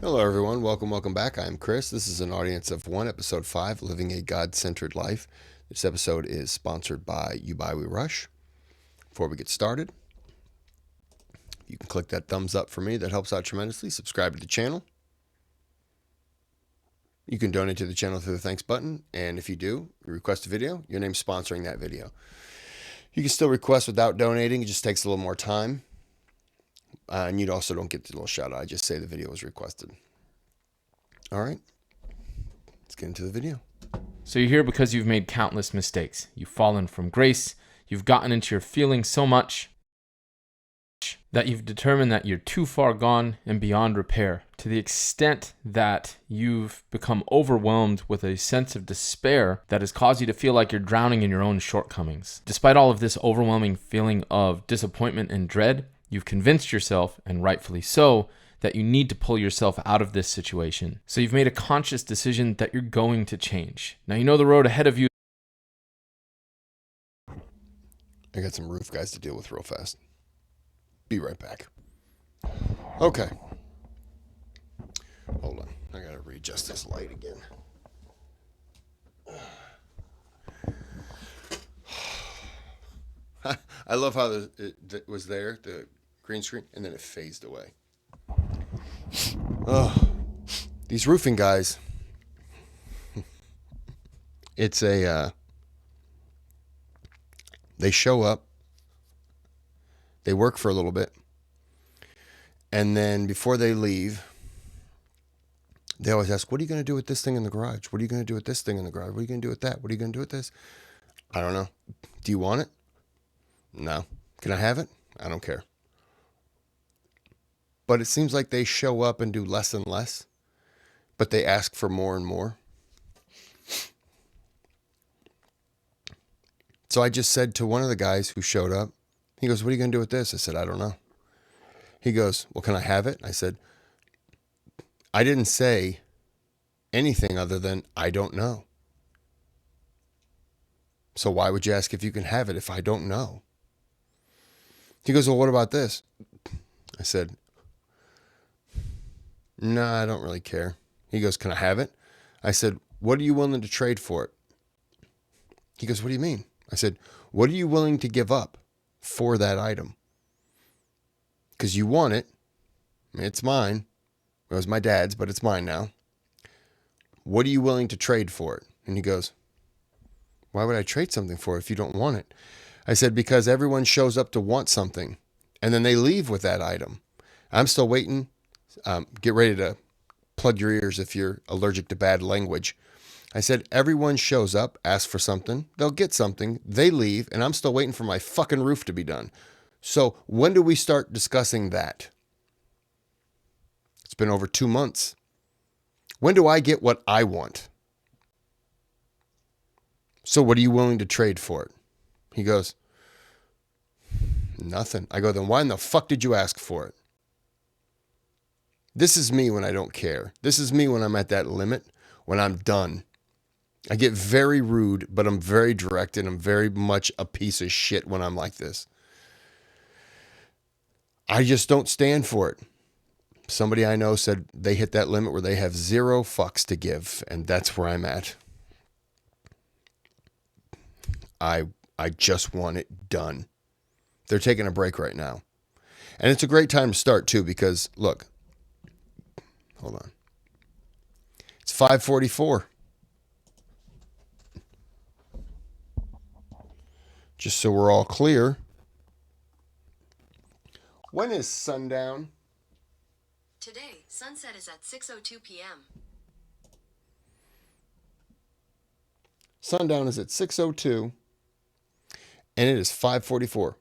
Hello, everyone. Welcome back. I'm Kris. This is an audience of one, episode 5, Living a God-Centered Life. This episode is sponsored by YouBuyWeRush. Before we get started, you can click that thumbs up for me. That helps out tremendously. Subscribe to the channel. You can donate to the channel through the thanks button. And if you do, you request a video, your name's sponsoring that video. You can still request without donating. It just takes a little more time. And you also don't get the little shout out. I just say the video was requested. All right, let's get into the video. So you're here because you've made countless mistakes. You've fallen from grace. You've gotten into your feelings so much that you've determined that you're too far gone and beyond repair, to the extent that you've become overwhelmed with a sense of despair that has caused you to feel like you're drowning in your own shortcomings. Despite all of this overwhelming feeling of disappointment and dread, you've convinced yourself, and rightfully so, that you need to pull yourself out of this situation. So you've made a conscious decision that you're going to change. Now you know the road ahead of you. I got some roof guys to deal with real fast. Be right back. Okay. Hold on. I gotta readjust this light again. I love how it was there, the green screen, and then it phased away. Oh, these roofing guys. It's they show up, they work for a little bit, and then before they leave, they always ask, what are you going to do with this thing in the garage? What are you going to do with this thing in the garage? What are you going to do with that? What are you going to do with this? I don't know. Do you want it? No. Can I have it? I don't care. But it seems like they show up and do less and less, but they ask for more and more. So I just said to one of the guys who showed up, he goes, what are you going to do with this? I said, I don't know. He goes, well, can I have it? I said, I didn't say anything other than I don't know. So why would you ask if you can have it if I don't know? He goes, well, what about this? I said, no, I don't really care. He goes, can I have it? I said, what are you willing to trade for it? He goes, what do you mean? I said, what are you willing to give up for that item? Because you want it. It's mine. It was my dad's, but it's mine now. What are you willing to trade for it? And he goes, why would I trade something for it if you don't want it? I said, because everyone shows up to want something, and then they leave with that item. I'm still waiting. Get ready to plug your ears if you're allergic to bad language. I said, everyone shows up, asks for something, they'll get something, they leave, and I'm still waiting for my fucking roof to be done. So when do we start discussing that? It's been over 2 months. When do I get what I want? So what are you willing to trade for it? He goes, nothing. I go, then why in the fuck did you ask for it? This is me when I don't care. This is me when I'm at that limit, when I'm done. I get very rude, but I'm very direct, and I'm very much a piece of shit when I'm like this. I just don't stand for it. Somebody I know said they hit that limit where they have 0 fucks to give, and that's where I'm at. I just want it done. They're taking a break right now. And it's a great time to start, too, because, look, hold on. It's 5:44. Just so we're all clear. When is sundown? Today, sunset is at 6:02 p.m. Sundown is at 6:02, and it is 5:44.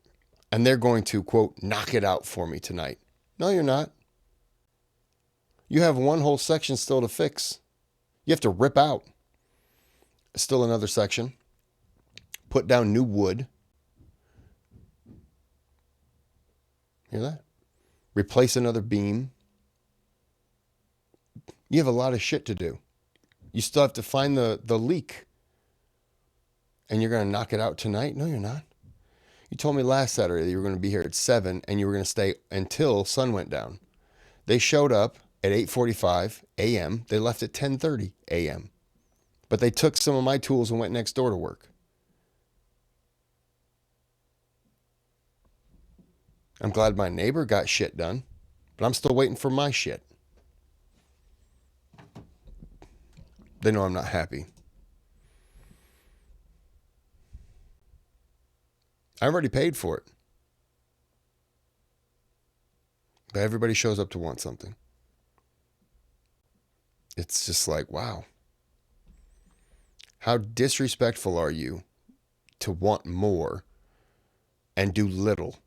And they're going to, quote, knock it out for me tonight. No, you're not. You have one whole section still to fix. You have to rip out. Still another section. Put down new wood. Hear that? Replace another beam. You have a lot of shit to do. You still have to find the leak. And you're going to knock it out tonight? No, you're not. You told me last Saturday that you were going to be here at 7 and you were going to stay until sun went down. They showed up. at 8:45 a.m. They left at 10:30 a.m. But they took some of my tools and went next door to work. I'm glad my neighbor got shit done, but I'm still waiting for my shit. They know I'm not happy. I already paid for it. But everybody shows up to want something. It's just like, wow. How disrespectful are you to want more and do little?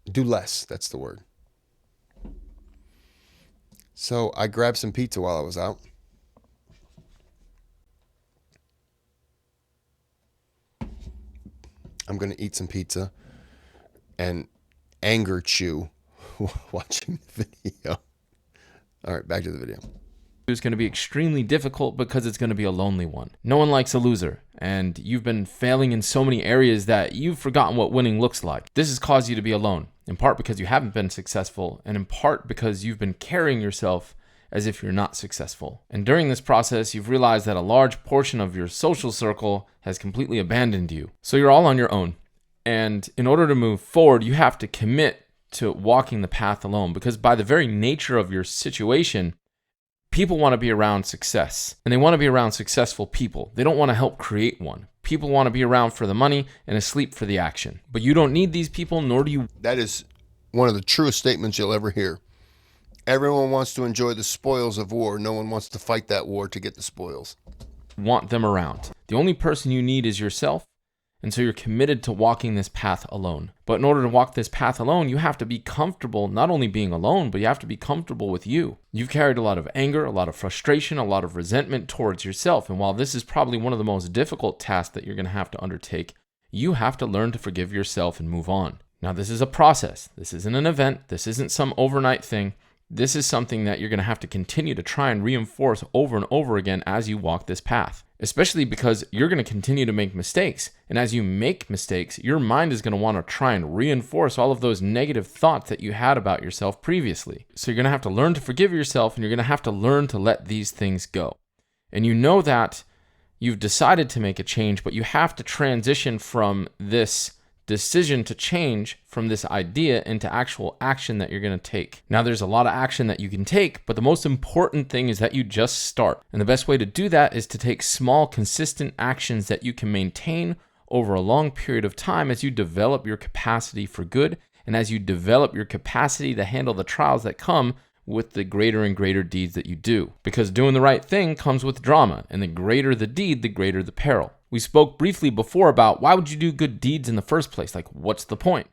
Do less, that's the word. So I grabbed some pizza while I was out. I'm going to eat some pizza and anger chew watching the video. All right, back to the video. It's going to be extremely difficult because it's going to be a lonely one. No one likes a loser, and you've been failing in so many areas that you've forgotten what winning looks like. This has caused you to be alone, in part because you haven't been successful, and in part because you've been carrying yourself as if you're not successful. And during this process, you've realized that a large portion of your social circle has completely abandoned you. So you're all on your own. And in order to move forward, you have to commit to walking the path alone, because by the very nature of your situation, people want to be around success, and they want to be around successful people. They don't want to help create one. People want to be around for the money and asleep for the action. But you don't need these people, nor do you. That is one of the truest statements you'll ever hear. Everyone wants to enjoy the spoils of war. No one wants to fight that war to get the spoils. Want them around. The only person you need is yourself. And so you're committed to walking this path alone. But in order to walk this path alone, you have to be comfortable not only being alone, but you have to be comfortable with you. You've carried a lot of anger, a lot of frustration, a lot of resentment towards yourself. And while this is probably one of the most difficult tasks that you're going to have to undertake, you have to learn to forgive yourself and move on. Now, this is a process. This isn't an event. This isn't some overnight thing. This is something that you're going to have to continue to try and reinforce over and over again as you walk this path, especially because you're going to continue to make mistakes. And as you make mistakes, your mind is going to want to try and reinforce all of those negative thoughts that you had about yourself previously. So you're going to have to learn to forgive yourself, and you're going to have to learn to let these things go. And you know that you've decided to make a change, but you have to transition from this decision to change, from this idea, into actual action that you're going to take. Now, there's a lot of action that you can take, but the most important thing is that you just start. And the best way to do that is to take small, consistent actions that you can maintain over a long period of time as you develop your capacity for good, and as you develop your capacity to handle the trials that come with the greater and greater deeds that you do. Because doing the right thing comes with drama, and the greater the deed, the greater the peril. We spoke briefly before about why would you do good deeds in the first place? Like, what's the point?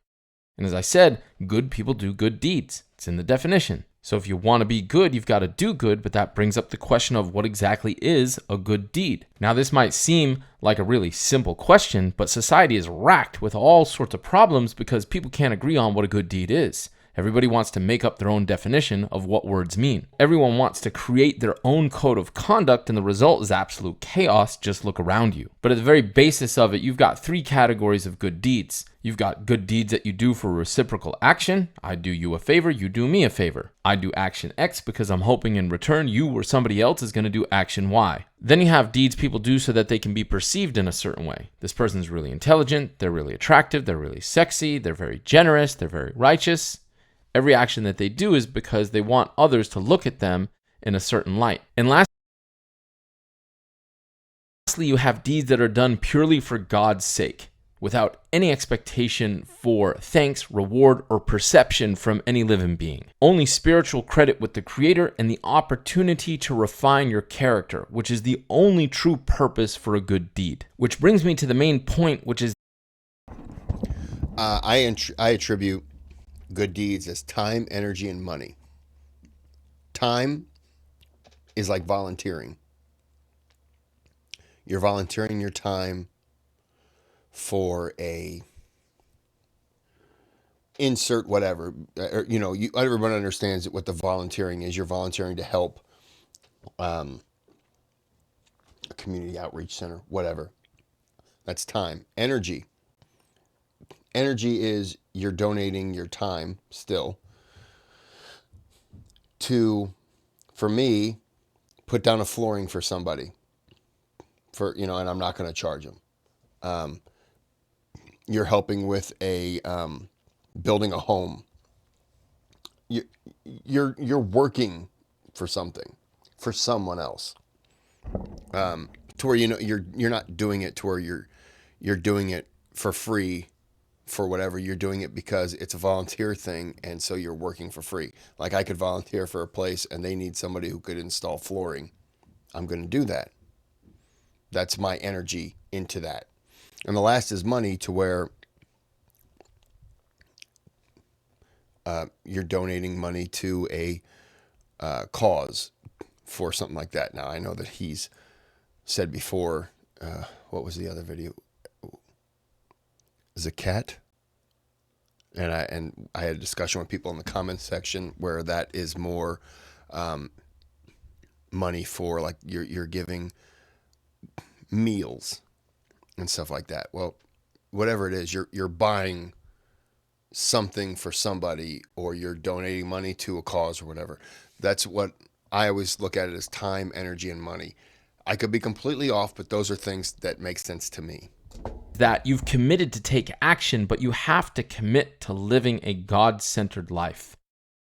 And as I said, good people do good deeds. It's in the definition. So if you want to be good, you've got to do good, but that brings up the question of what exactly is a good deed. Now, this might seem like a really simple question, but society is racked with all sorts of problems because people can't agree on what a good deed is. Everybody wants to make up their own definition of what words mean. Everyone wants to create their own code of conduct, and the result is absolute chaos. Just look around you. But at the very basis of it, you've got three categories of good deeds. You've got good deeds that you do for reciprocal action. I do you a favor, you do me a favor. I do action X because I'm hoping in return you or somebody else is going to do action Y. Then you have deeds people do so that they can be perceived in a certain way. This person's really intelligent, they're really attractive, they're really sexy, they're very generous, they're very righteous. Every action that they do is because they want others to look at them in a certain light. And lastly, you have deeds that are done purely for God's sake, without any expectation for thanks, reward, or perception from any living being. Only spiritual credit with the Creator and the opportunity to refine your character, which is the only true purpose for a good deed. Which brings me to the main point, which is I attribute good deeds as time, energy, and money. Time is like volunteering. You're volunteering your time for a insert whatever. Everyone understands what the volunteering is. You're volunteering to help a community outreach center, whatever. That's time. Energy. Energy is you're donating your time still to for me, put down a flooring for somebody and I'm not going to charge them. You're helping with building a home. You're working for something, for someone else, to where you're not doing it to where you're doing it for free, for whatever. You're doing it because it's a volunteer thing, and so you're working for free. Like, I could volunteer for a place and they need somebody who could install flooring. I'm going to do that. That's my energy into that. And the last is money, to where you're donating money to a cause for something like that. Now, I know that he's said before, what was the other video? Zakat. And I had a discussion with people in the comments section where that is more money for, like, you're giving meals and stuff like that. Well, whatever it is, you're buying something for somebody, or you're donating money to a cause or whatever. That's what I always look at it as: time, energy, and money. I could be completely off, but those are things that make sense to me. That you've committed to take action, but you have to commit to living a God-centered life.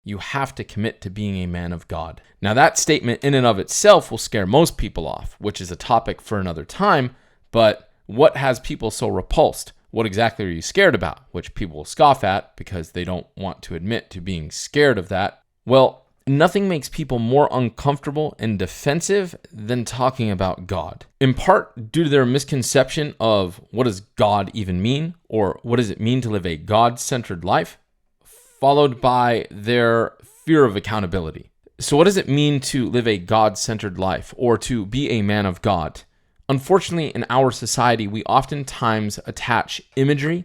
You have to commit to being a man of God. Now, that statement in and of itself will scare most people off, which is a topic for another time, but what has people so repulsed? What exactly are you scared about? Which people will scoff at because they don't want to admit to being scared of that. Well, nothing makes people more uncomfortable and defensive than talking about God. In part due to their misconception of what does God even mean, or what does it mean to live a God-centered life, followed by their fear of accountability. So what does it mean to live a God-centered life, or to be a man of God? Unfortunately, in our society, we oftentimes attach imagery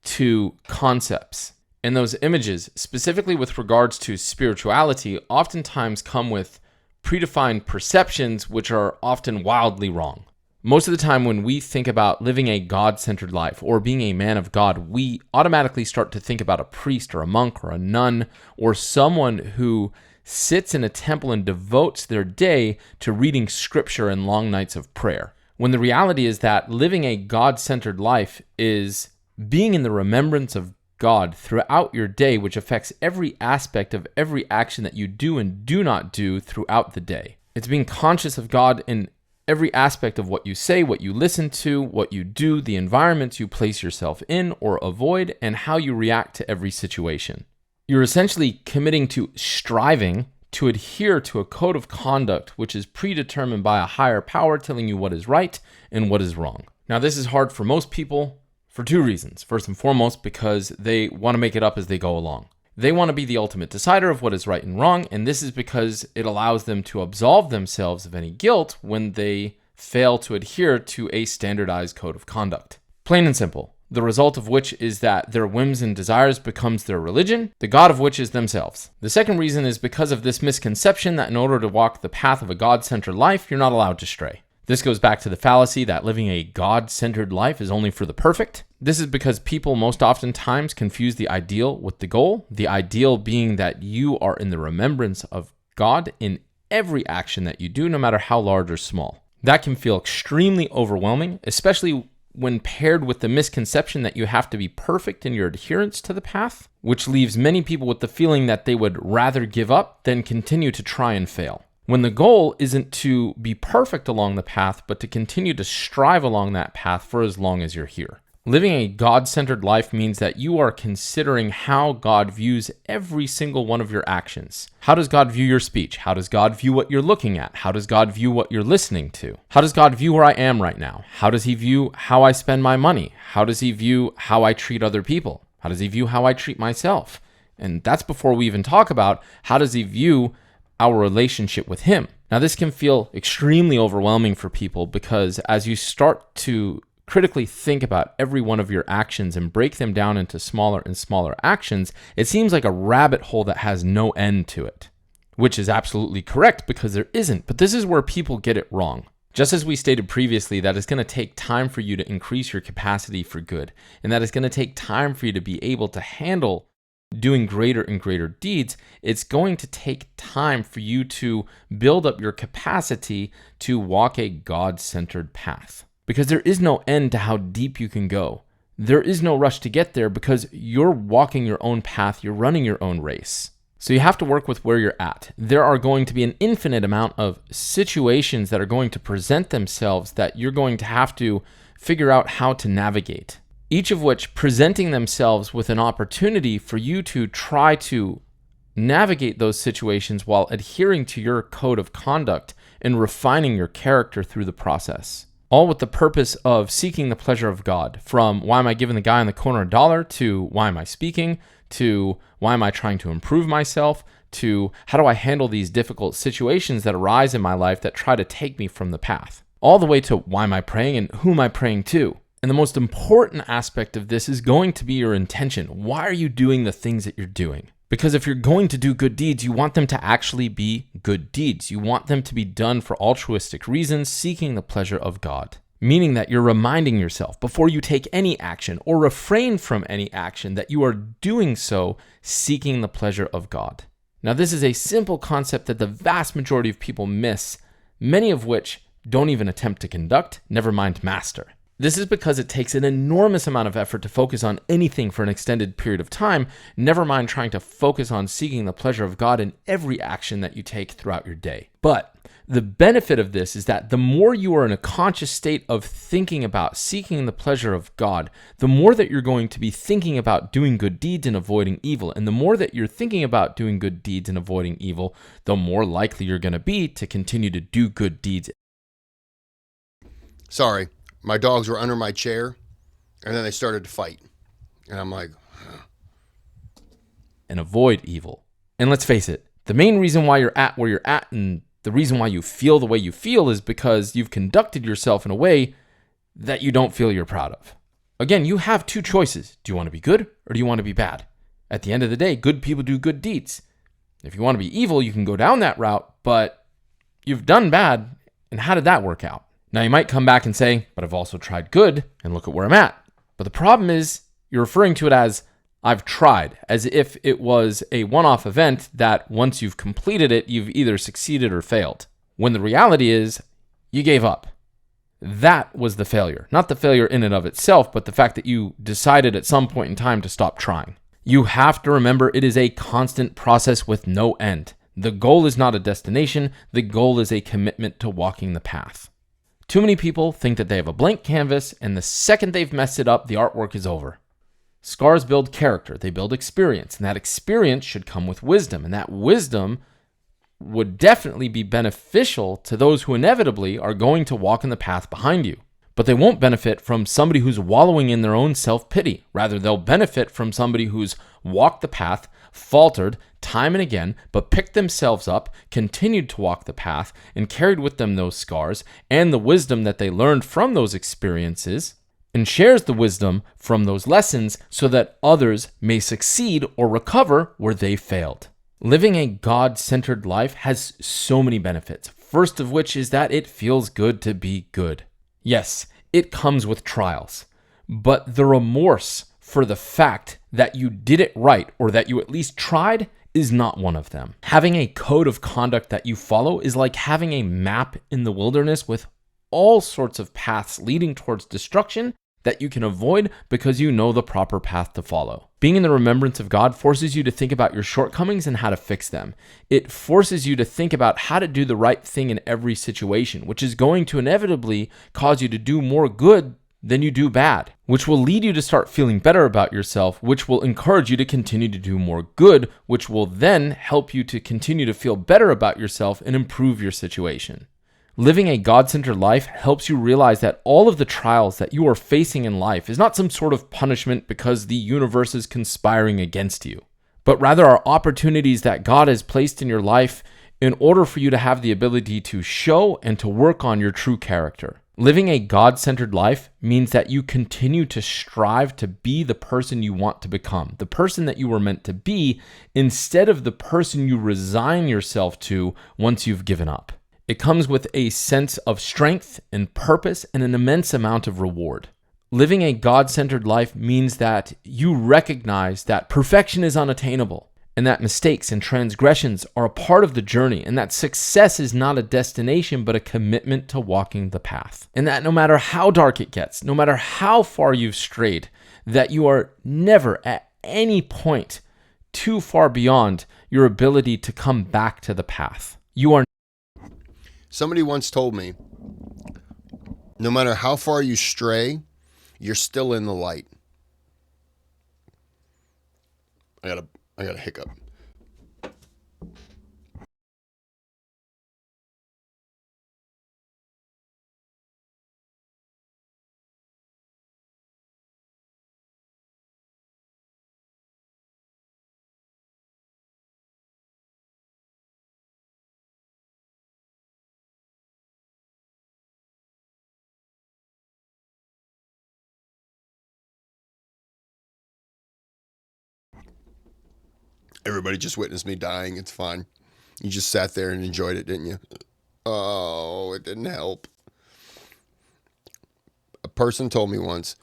to concepts. And those images, specifically with regards to spirituality, oftentimes come with predefined perceptions, which are often wildly wrong. Most of the time when we think about living a God-centered life or being a man of God, we automatically start to think about a priest or a monk or a nun, or someone who sits in a temple and devotes their day to reading scripture and long nights of prayer. When the reality is that living a God-centered life is being in the remembrance of God throughout your day, which affects every aspect of every action that you do and do not do throughout the day. It's being conscious of God in every aspect of what you say, what you listen to, what you do, the environments you place yourself in or avoid, and how you react to every situation. You're essentially committing to striving to adhere to a code of conduct which is predetermined by a higher power telling you what is right and what is wrong. Now, this is hard for most people for two reasons. First and foremost, because they want to make it up as they go along. They want to be the ultimate decider of what is right and wrong, and this is because it allows them to absolve themselves of any guilt when they fail to adhere to a standardized code of conduct. Plain and simple. The result of which is that their whims and desires becomes their religion, the God of which is themselves. The second reason is because of this misconception that in order to walk the path of a God-centered life, you're not allowed to stray. This goes back to the fallacy that living a God-centered life is only for the perfect. This is because people most oftentimes confuse the ideal with the goal, the ideal being that you are in the remembrance of God in every action that you do, no matter how large or small. That can feel extremely overwhelming, especially when paired with the misconception that you have to be perfect in your adherence to the path, which leaves many people with the feeling that they would rather give up than continue to try and fail. When the goal isn't to be perfect along the path, but to continue to strive along that path for as long as you're here. Living a God-centered life means that you are considering how God views every single one of your actions. How does God view your speech? How does God view what you're looking at? How does God view what you're listening to? How does God view where I am right now? How does he view how I spend my money? How does he view how I treat other people? How does he view how I treat myself? And that's before we even talk about how does he view our relationship with him. Now, this can feel extremely overwhelming for people because as you start to critically think about every one of your actions and break them down into smaller and smaller actions, it seems like a rabbit hole that has no end to it, which is absolutely correct because there isn't. But this is where people get it wrong. Just as we stated previously, that it's going to take time for you to increase your capacity for good, and that it's going to take time for you to be able to handle doing greater and greater deeds, it's going to take time for you to build up your capacity to walk a God-centered path. Because there is no end to how deep you can go. There is no rush to get there because you're walking your own path, you're running your own race. So you have to work with where you're at. There are going to be an infinite amount of situations that are going to present themselves that you're going to have to figure out how to navigate. Each of which presenting themselves with an opportunity for you to try to navigate those situations while adhering to your code of conduct and refining your character through the process. All with the purpose of seeking the pleasure of God. From why am I giving the guy in the corner $1 to why am I speaking to why am I trying to improve myself to how do I handle these difficult situations that arise in my life that try to take me from the path. All the way to why am I praying and who am I praying to? And the most important aspect of this is going to be your intention. Why are you doing the things that you're doing? Because if you're going to do good deeds, you want them to actually be good deeds. You want them to be done for altruistic reasons, seeking the pleasure of God. Meaning that you're reminding yourself before you take any action or refrain from any action that you are doing so seeking the pleasure of God. Now, this is a simple concept that the vast majority of people miss, many of which don't even attempt to conduct, never mind master. This is because it takes an enormous amount of effort to focus on anything for an extended period of time, never mind trying to focus on seeking the pleasure of God in every action that you take throughout your day. But the benefit of this is that the more you are in a conscious state of thinking about seeking the pleasure of God, the more that you're going to be thinking about doing good deeds and avoiding evil. And the more that you're thinking about doing good deeds and avoiding evil, the more likely you're going to be to continue to do good deeds. Sorry, my dogs were under my chair, and then they started to fight. And I'm like, and avoid evil. And let's face it, the main reason why you're at where you're at and the reason why you feel the way you feel is because you've conducted yourself in a way that you don't feel you're proud of. Again, you have two choices. Do you want to be good or do you want to be bad? At the end of the day, good people do good deeds. If you want to be evil, you can go down that route, but you've done bad, and how did that work out? Now, you might come back and say, but I've also tried good, and look at where I'm at. But the problem is, you're referring to it as, I've tried, as if it was a one-off event that once you've completed it, you've either succeeded or failed. When the reality is, you gave up. That was the failure. Not the failure in and of itself, but the fact that you decided at some point in time to stop trying. You have to remember it is a constant process with no end. The goal is not a destination. The goal is a commitment to walking the path. Too many people think that they have a blank canvas, and the second they've messed it up, the artwork is over. Scars build character, they build experience, and that experience should come with wisdom, and that wisdom would definitely be beneficial to those who inevitably are going to walk in the path behind you. But they won't benefit from somebody who's wallowing in their own self-pity. Rather, they'll benefit from somebody who's walked the path, faltered time and again, but picked themselves up, continued to walk the path, and carried with them those scars and the wisdom that they learned from those experiences, and shares the wisdom from those lessons so that others may succeed or recover where they failed. Living a God-centered life has so many benefits. First of which is that it feels good to be good. Yes, it comes with trials, but the remorse for the fact that you did it right or that you at least tried is not one of them. Having a code of conduct that you follow is like having a map in the wilderness with all sorts of paths leading towards destruction that you can avoid because you know the proper path to follow. Being in the remembrance of God forces you to think about your shortcomings and how to fix them. It forces you to think about how to do the right thing in every situation, which is going to inevitably cause you to do more good than you do bad, which will lead you to start feeling better about yourself, which will encourage you to continue to do more good, which will then help you to continue to feel better about yourself and improve your situation. Living a God-centered life helps you realize that all of the trials that you are facing in life is not some sort of punishment because the universe is conspiring against you, but rather are opportunities that God has placed in your life in order for you to have the ability to show and to work on your true character. Living a God-centered life means that you continue to strive to be the person you want to become, the person that you were meant to be, instead of the person you resign yourself to once you've given up. It comes with a sense of strength and purpose and an immense amount of reward. Living a God-centered life means that you recognize that perfection is unattainable and that mistakes and transgressions are a part of the journey, and that success is not a destination but a commitment to walking the path. And that no matter how dark it gets, no matter how far you've strayed, that you are never at any point too far beyond your ability to come back to the path. You are. Somebody once told me, no matter how far you stray, you're still in the light. I got a hiccup. Everybody just witnessed me dying. It's fine. You just sat there and enjoyed it, didn't you? Oh, it didn't help. A person told me once,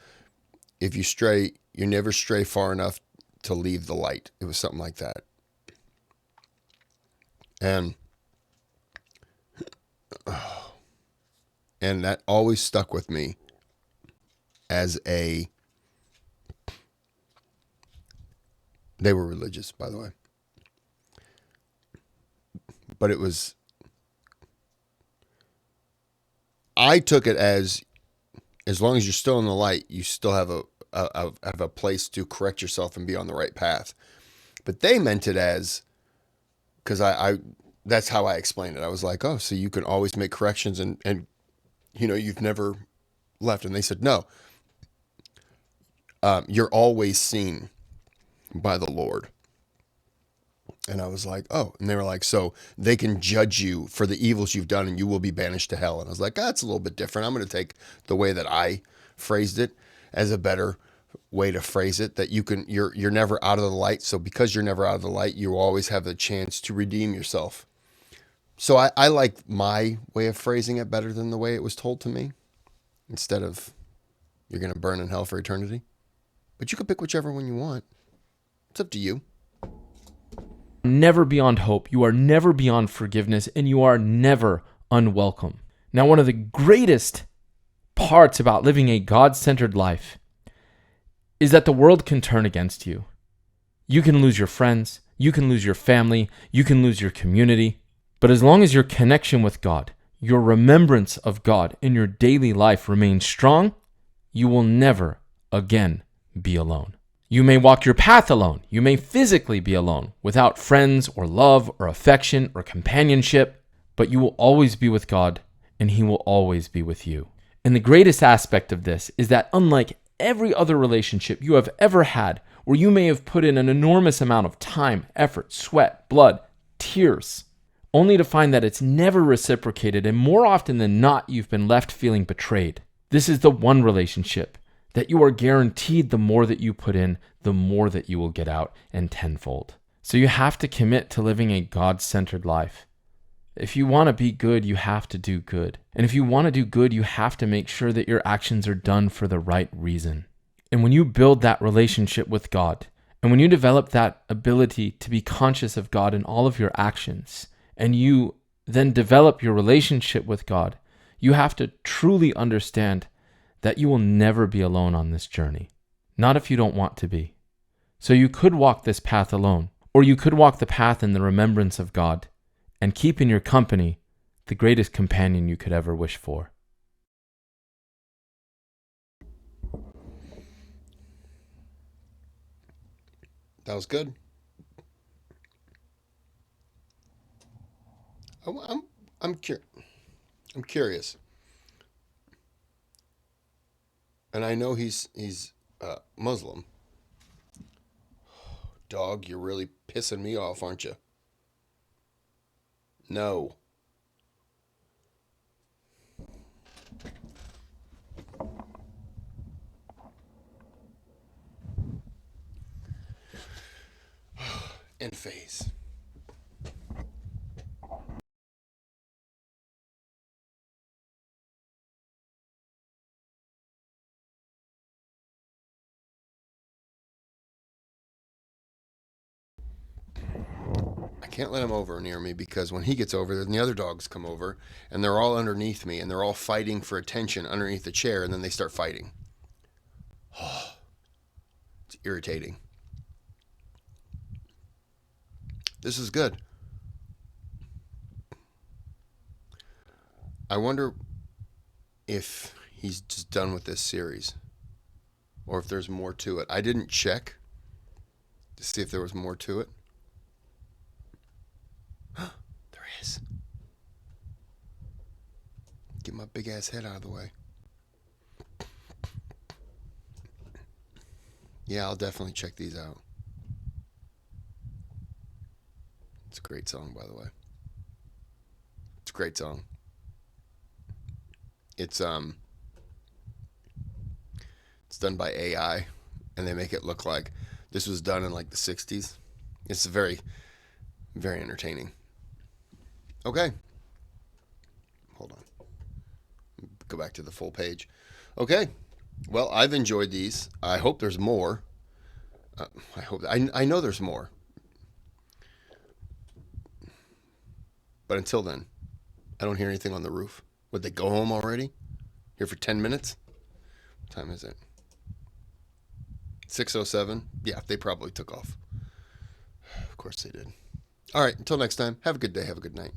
if you stray, you never stray far enough to leave the light. It was something like that. And that always stuck with me as they were religious, by the way. But I took it as long as you're still in the light, you still have a place to correct yourself and be on the right path. But they meant it as, because I that's how I explained it. I was like, oh, so you can always make corrections and you've never left. And they said, no, you're always seen by the Lord. And I was like, oh, and they were like, so they can judge you for the evils you've done and you will be banished to hell. And I was like, that's a little bit different. I'm going to take the way that I phrased it as a better way to phrase it, that you're never out of the light. So because you're never out of the light, you always have the chance to redeem yourself. So I like my way of phrasing it better than the way it was told to me, instead of you're going to burn in hell for eternity. But you can pick whichever one you want. It's up to you. Never beyond hope. You are never beyond forgiveness, and you are never unwelcome. Now, one of the greatest parts about living a God-centered life is that the world can turn against you. You can lose your friends, you can lose your family, you can lose your community. But as long as your connection with God, your remembrance of God in your daily life remains strong, you will never again be alone. You may walk your path alone. You may physically be alone, without friends or love or affection or companionship, but you will always be with God, and He will always be with you. And the greatest aspect of this is that unlike every other relationship you have ever had, where you may have put in an enormous amount of time, effort, sweat, blood, tears, only to find that it's never reciprocated, and more often than not, you've been left feeling betrayed. This is the one relationship that you are guaranteed the more that you put in, the more that you will get out, and tenfold. So you have to commit to living a God-centered life. If you want to be good, you have to do good. And if you want to do good, you have to make sure that your actions are done for the right reason. And when you build that relationship with God, and when you develop that ability to be conscious of God in all of your actions, and you then develop your relationship with God, you have to truly understand that you will never be alone on this journey. Not if you don't want to be. So you could walk this path alone, or you could walk the path in the remembrance of God and keep in your company the greatest companion you could ever wish for. That was good. I'm curious, and I know he's Muslim. Dog, you're really pissing me off, aren't you? No. In phase. Can't let him over near me because when he gets over, then the other dogs come over and they're all underneath me and they're all fighting for attention underneath the chair, and then they start fighting. Oh, it's irritating. This is good. I wonder if he's just done with this series or if there's more to it. I didn't check to see if there was more to it. There is. Get my big ass head out of the way. Yeah, I'll definitely check these out. It's a great song, by the way. It's a great song. It's done by AI, and they make it look like this was done in like the 60s. It's very, very entertaining. Okay. Hold on. Go back to the full page. Okay. Well, I've enjoyed these. I hope there's more. I know there's more. But until then, I don't hear anything on the roof. Would they go home already? Here for 10 minutes? What time is it? 6:07. Yeah, they probably took off. Of course they did. All right, until next time, have a good day, have a good night.